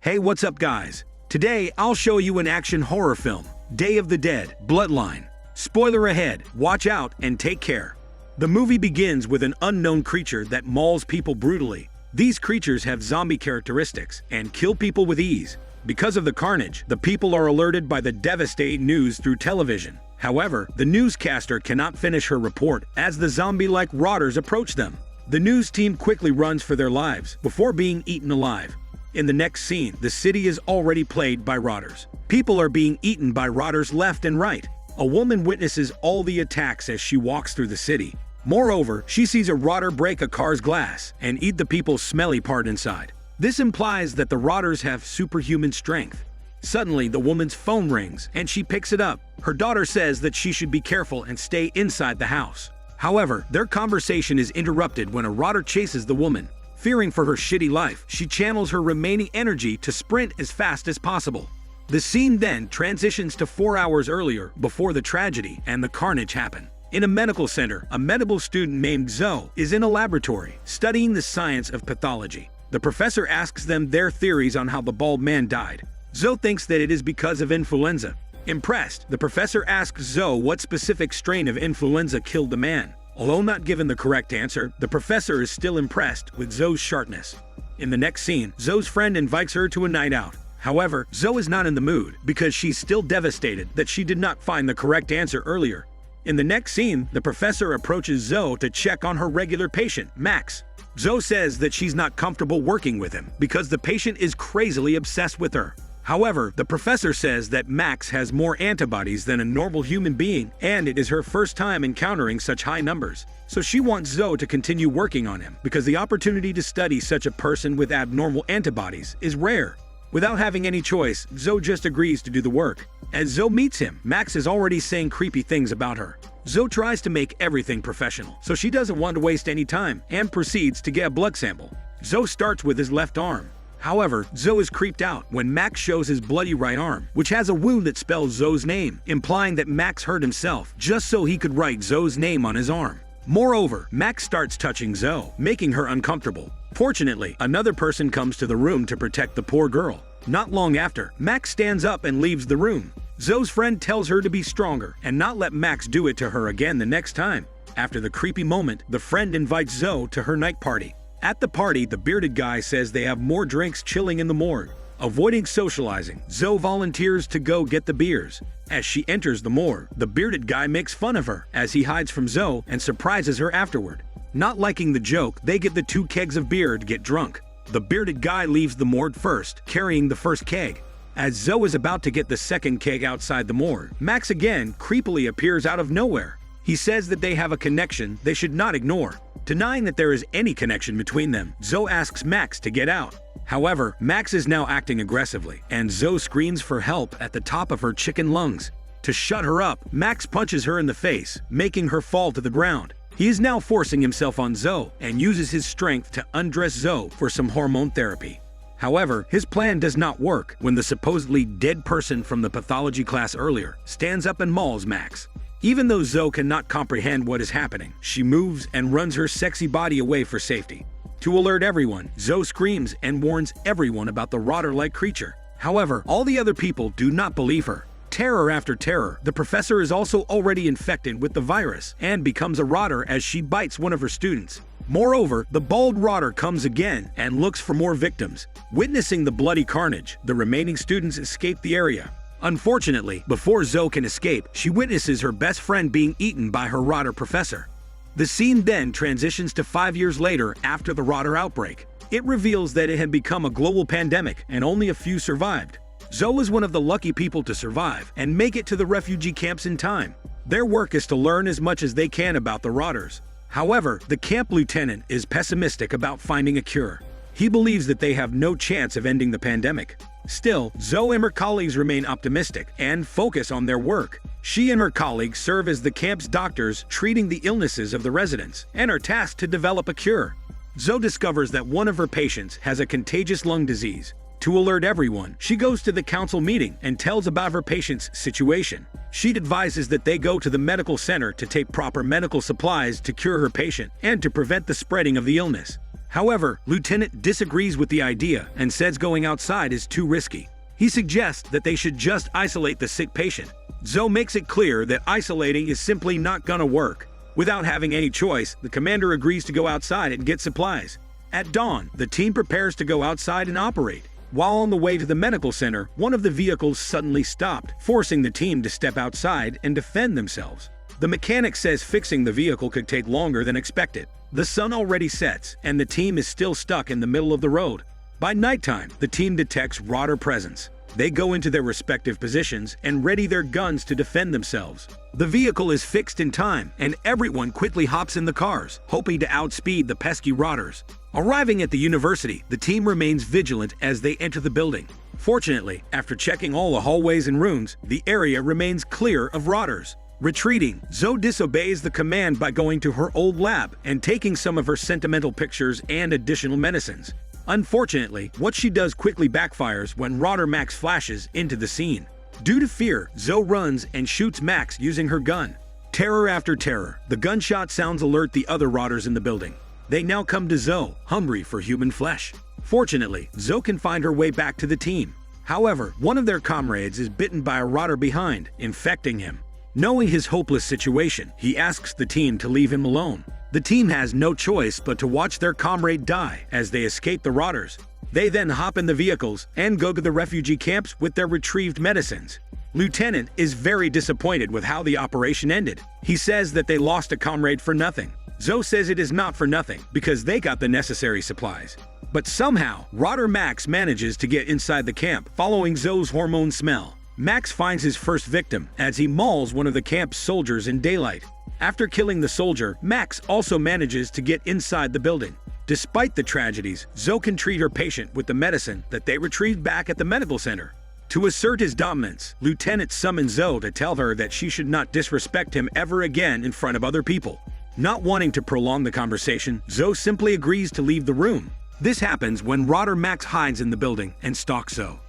Hey, what's up guys? Today I'll show you an action horror film, Day of the Dead, Bloodline. Spoiler ahead, watch out and take care. The movie begins with an unknown creature that mauls people brutally. These creatures have zombie characteristics and kill people with ease. Because of the carnage, the people are alerted by the devastating news through television. However, the newscaster cannot finish her report as the zombie-like rotters approach them. The news team quickly runs for their lives before being eaten alive. In the next scene, the city is already plagued by rotters. People are being eaten by rotters left and right. A woman witnesses all the attacks as she walks through the city. Moreover, she sees a rotter break a car's glass and eat the people's smelly part inside. This implies that the rotters have superhuman strength. Suddenly, the woman's phone rings and she picks it up. Her daughter says that she should be careful and stay inside the house. However, their conversation is interrupted when a rotter chases the woman. Fearing for her shitty life, she channels her remaining energy to sprint as fast as possible. The scene then transitions to 4 hours earlier before the tragedy and the carnage happen. In a medical center, a medical student named Zoe is in a laboratory studying the science of pathology. The professor asks them their theories on how the bald man died. Zoe thinks that it is because of influenza. Impressed, the professor asks Zoe what specific strain of influenza killed the man. Although not given the correct answer, the professor is still impressed with Zoe's sharpness. In the next scene, Zoe's friend invites her to a night out. However, Zoe is not in the mood because she's still devastated that she did not find the correct answer earlier. In the next scene, the professor approaches Zoe to check on her regular patient, Max. Zoe says that she's not comfortable working with him because the patient is crazily obsessed with her. However, the professor says that Max has more antibodies than a normal human being, and it is her first time encountering such high numbers. So she wants Zoe to continue working on him because the opportunity to study such a person with abnormal antibodies is rare. Without having any choice, Zoe just agrees to do the work. As Zoe meets him, Max is already saying creepy things about her. Zoe tries to make everything professional, so she doesn't want to waste any time and proceeds to get a blood sample. Zoe starts with his left arm. However, Zoe is creeped out when Max shows his bloody right arm, which has a wound that spells Zoe's name, implying that Max hurt himself just so he could write Zoe's name on his arm. Moreover, Max starts touching Zoe, making her uncomfortable. Fortunately, another person comes to the room to protect the poor girl. Not long after, Max stands up and leaves the room. Zoe's friend tells her to be stronger and not let Max do it to her again the next time. After the creepy moment, the friend invites Zoe to her night party. At the party, the bearded guy says they have more drinks chilling in the morgue. Avoiding socializing, Zoe volunteers to go get the beers. As she enters the morgue, the bearded guy makes fun of her as he hides from Zoe and surprises her afterward. Not liking the joke, they get the 2 kegs of beer to get drunk. The bearded guy leaves the morgue first, carrying the first keg. As Zoe is about to get the second keg outside the morgue, Max again creepily appears out of nowhere. He says that they have a connection they should not ignore. Denying that there is any connection between them, Zoe asks Max to get out. However, Max is now acting aggressively, and Zoe screams for help at the top of her chicken lungs. To shut her up, Max punches her in the face, making her fall to the ground. He is now forcing himself on Zoe and uses his strength to undress Zoe for some hormone therapy. However, his plan does not work when the supposedly dead person from the pathology class earlier stands up and mauls Max. Even though Zoe cannot comprehend what is happening, she moves and runs her sexy body away for safety. To alert everyone, Zoe screams and warns everyone about the rotter-like creature. However, all the other people do not believe her. Terror after terror, the professor is also already infected with the virus and becomes a rotter as she bites one of her students. Moreover, the bald rotter comes again and looks for more victims. Witnessing the bloody carnage, the remaining students escape the area. Unfortunately, before Zoe can escape, she witnesses her best friend being eaten by her rotter professor. The scene then transitions to 5 years later after the rotter outbreak. It reveals that it had become a global pandemic and only a few survived. Zoe is one of the lucky people to survive and make it to the refugee camps in time. Their work is to learn as much as they can about the rotters. However, the camp lieutenant is pessimistic about finding a cure. He believes that they have no chance of ending the pandemic. Still, Zoe and her colleagues remain optimistic and focus on their work. She and her colleagues serve as the camp's doctors treating the illnesses of the residents and are tasked to develop a cure. Zoe discovers that one of her patients has a contagious lung disease. To alert everyone, she goes to the council meeting and tells about her patient's situation. She advises that they go to the medical center to take proper medical supplies to cure her patient and to prevent the spreading of the illness. However, Lieutenant disagrees with the idea and says going outside is too risky. He suggests that they should just isolate the sick patient. Zoe makes it clear that isolating is simply not gonna work. Without having any choice, the commander agrees to go outside and get supplies. At dawn, the team prepares to go outside and operate. While on the way to the medical center, one of the vehicles suddenly stopped, forcing the team to step outside and defend themselves. The mechanic says fixing the vehicle could take longer than expected. The sun already sets, and the team is still stuck in the middle of the road. By nighttime, the team detects Rotter presence. They go into their respective positions and ready their guns to defend themselves. The vehicle is fixed in time, and everyone quickly hops in the cars, hoping to outspeed the pesky Rotters. Arriving at the university, the team remains vigilant as they enter the building. Fortunately, after checking all the hallways and rooms, the area remains clear of Rotters. Retreating, Zoe disobeys the command by going to her old lab and taking some of her sentimental pictures and additional medicines. Unfortunately, what she does quickly backfires when Rotter Max flashes into the scene. Due to fear, Zoe runs and shoots Max using her gun. Terror after terror, the gunshot sounds alert the other Rotters in the building. They now come to Zoe, hungry for human flesh. Fortunately, Zoe can find her way back to the team. However, one of their comrades is bitten by a Rotter behind, infecting him. Knowing his hopeless situation, he asks the team to leave him alone. The team has no choice but to watch their comrade die as they escape the Rotters. They then hop in the vehicles and go to the refugee camps with their retrieved medicines. Lieutenant is very disappointed with how the operation ended. He says that they lost a comrade for nothing. Zoe says it is not for nothing because they got the necessary supplies. But somehow, Rotter Max manages to get inside the camp following Zoe's hormone smell. Max finds his first victim as he mauls one of the camp's soldiers in daylight. After killing the soldier, Max also manages to get inside the building. Despite the tragedies, Zoe can treat her patient with the medicine that they retrieved back at the medical center. To assert his dominance, Lieutenant summons Zoe to tell her that she should not disrespect him ever again in front of other people. Not wanting to prolong the conversation, Zoe simply agrees to leave the room. This happens when Rotter Max hides in the building and stalks Zoe.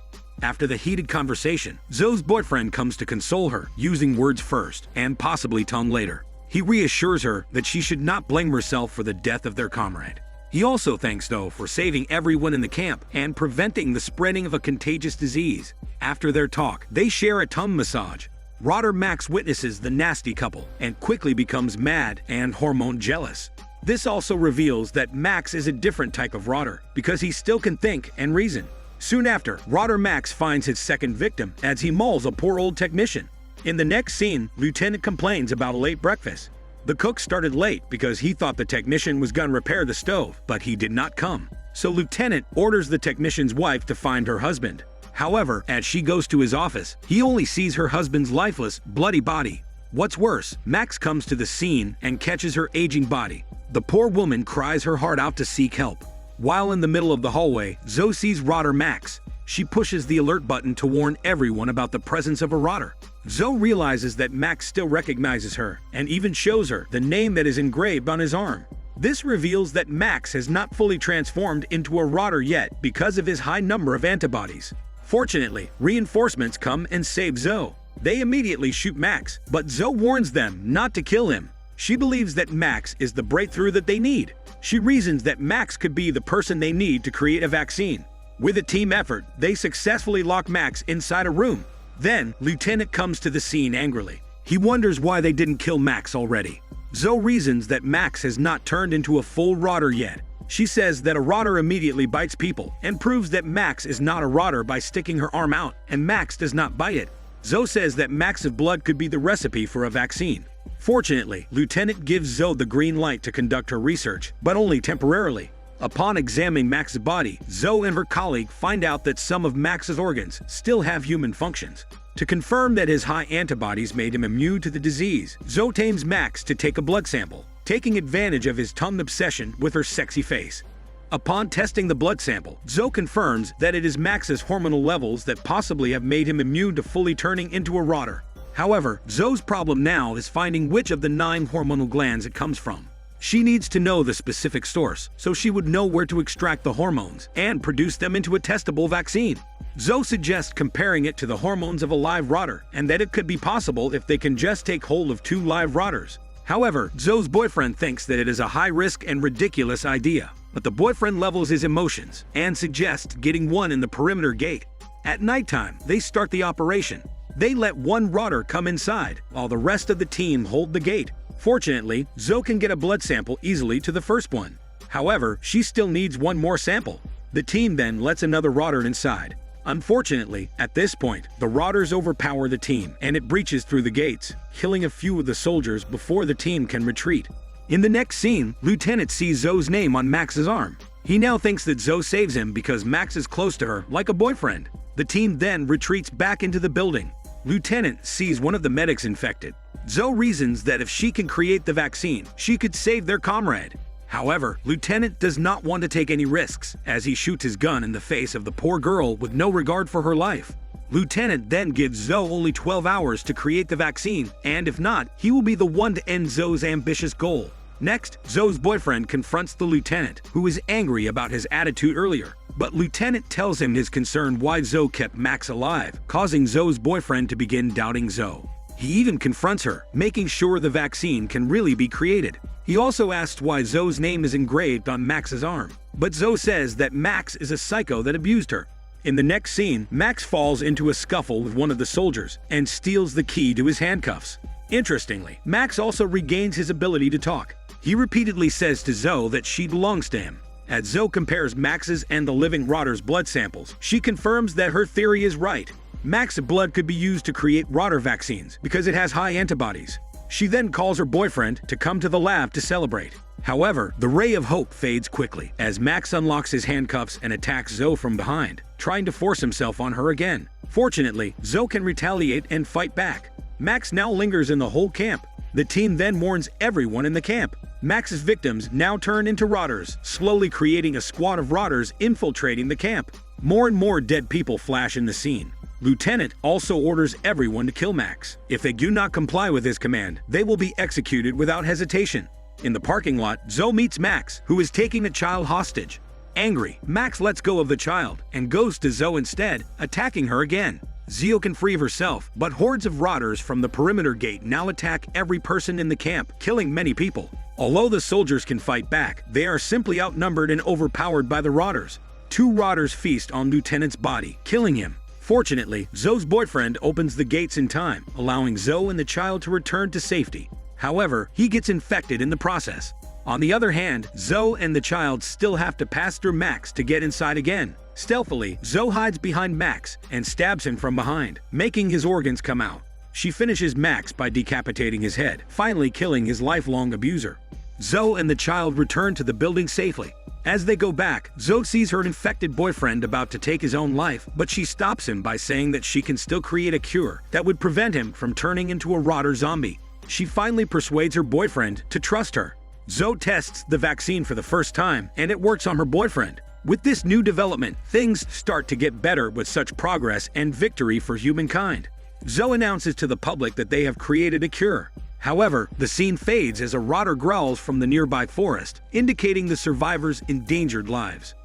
After the heated conversation, Zoe's boyfriend comes to console her, using words first and possibly tongue later. He reassures her that she should not blame herself for the death of their comrade. He also thanks Zoe for saving everyone in the camp and preventing the spreading of a contagious disease. After their talk, they share a tongue massage. Rotter Max witnesses the nasty couple and quickly becomes mad and hormone jealous. This also reveals that Max is a different type of Rotter because he still can think and reason. Soon after, Rotter Max finds his second victim as he mauls a poor old technician. In the next scene, Lieutenant complains about a late breakfast. The cook started late because he thought the technician was gonna repair the stove, but he did not come. So Lieutenant orders the technician's wife to find her husband. However, as she goes to his office, he only sees her husband's lifeless, bloody body. What's worse, Max comes to the scene and catches her aging body. The poor woman cries her heart out to seek help. While in the middle of the hallway, Zoe sees Rotter Max. She pushes the alert button to warn everyone about the presence of a Rotter. Zoe realizes that Max still recognizes her and even shows her the name that is engraved on his arm. This reveals that Max has not fully transformed into a Rotter yet because of his high number of antibodies. Fortunately, reinforcements come and save Zoe. They immediately shoot Max, but Zoe warns them not to kill him. She believes that Max is the breakthrough that they need. She reasons that Max could be the person they need to create a vaccine. With a team effort, they successfully lock Max inside a room. Then, Lieutenant comes to the scene angrily. He wonders why they didn't kill Max already. Zoe reasons that Max has not turned into a full Rotter yet. She says that a Rotter immediately bites people and proves that Max is not a Rotter by sticking her arm out and Max does not bite it. Zoe says that Max's blood could be the recipe for a vaccine. Fortunately, Lieutenant gives Zoe the green light to conduct her research, but only temporarily. Upon examining Max's body, Zoe and her colleague find out that some of Max's organs still have human functions. To confirm that his high antibodies made him immune to the disease, Zoe tames Max to take a blood sample, taking advantage of his tongue obsession with her sexy face. Upon testing the blood sample, Zoe confirms that it is Max's hormonal levels that possibly have made him immune to fully turning into a Rotter. However, Zoe's problem now is finding which of the 9 hormonal glands it comes from. She needs to know the specific source, so she would know where to extract the hormones and produce them into a testable vaccine. Zoe suggests comparing it to the hormones of a live rotter, and that it could be possible if they can just take hold of 2 live rotters. However, Zoe's boyfriend thinks that it is a high-risk and ridiculous idea, but the boyfriend levels his emotions and suggests getting one in the perimeter gate. At nighttime, they start the operation. They let 1 rotter come inside, while the rest of the team hold the gate. Fortunately, Zoe can get a blood sample easily to the first one. However, she still needs 1 more sample. The team then lets another rotter inside. Unfortunately, at this point, the rotters overpower the team, and it breaches through the gates, killing a few of the soldiers before the team can retreat. In the next scene, Lieutenant sees Zoe's name on Max's arm. He now thinks that Zoe saves him because Max is close to her, like a boyfriend. The team then retreats back into the building. Lieutenant sees one of the medics infected. Zoe reasons that if she can create the vaccine, she could save their comrade. However, Lieutenant does not want to take any risks, as he shoots his gun in the face of the poor girl with no regard for her life. Lieutenant then gives Zoe only 12 hours to create the vaccine, and if not, he will be the one to end Zoe's ambitious goal. Next, Zoe's boyfriend confronts the lieutenant, who is angry about his attitude earlier. But Lieutenant tells him his concern why Zoe kept Max alive, causing Zoe's boyfriend to begin doubting Zoe. He even confronts her, making sure the vaccine can really be created. He also asks why Zoe's name is engraved on Max's arm. But Zoe says that Max is a psycho that abused her. In the next scene, Max falls into a scuffle with one of the soldiers and steals the key to his handcuffs. Interestingly, Max also regains his ability to talk. He repeatedly says to Zoe that she belongs to him. As Zoe compares Max's and the living rotter's blood samples, she confirms that her theory is right. Max's blood could be used to create rotter vaccines because it has high antibodies. She then calls her boyfriend to come to the lab to celebrate. However, the ray of hope fades quickly as Max unlocks his handcuffs and attacks Zoe from behind, trying to force himself on her again. Fortunately, Zoe can retaliate and fight back. Max now lingers in the whole camp. The team then warns everyone in the camp. Max's victims now turn into rotters, slowly creating a squad of rotters infiltrating the camp. More and more dead people flash in the scene. Lieutenant also orders everyone to kill Max. If they do not comply with his command, they will be executed without hesitation. In the parking lot, Zoe meets Max, who is taking a child hostage. Angry, Max lets go of the child and goes to Zoe instead, attacking her again. Zoe can free herself, but hordes of rotters from the perimeter gate now attack every person in the camp, killing many people. Although the soldiers can fight back, they are simply outnumbered and overpowered by the rotters. 2 rotters feast on Lieutenant's body, killing him. Fortunately, Zoe's boyfriend opens the gates in time, allowing Zoe and the child to return to safety. However, he gets infected in the process. On the other hand, Zoe and the child still have to pass through Max to get inside again. Stealthily, Zoe hides behind Max and stabs him from behind, making his organs come out. She finishes Max by decapitating his head, finally killing his lifelong abuser. Zoe and the child return to the building safely. As they go back, Zoe sees her infected boyfriend about to take his own life, but she stops him by saying that she can still create a cure that would prevent him from turning into a rotter zombie. She finally persuades her boyfriend to trust her. Zoe tests the vaccine for the first time, and it works on her boyfriend. With this new development, things start to get better with such progress and victory for humankind. Zoe announces to the public that they have created a cure. However, the scene fades as a rotter growls from the nearby forest, indicating the survivors' endangered lives.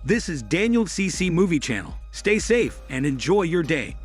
This is Daniel CC Movie Channel. Stay safe and enjoy your day.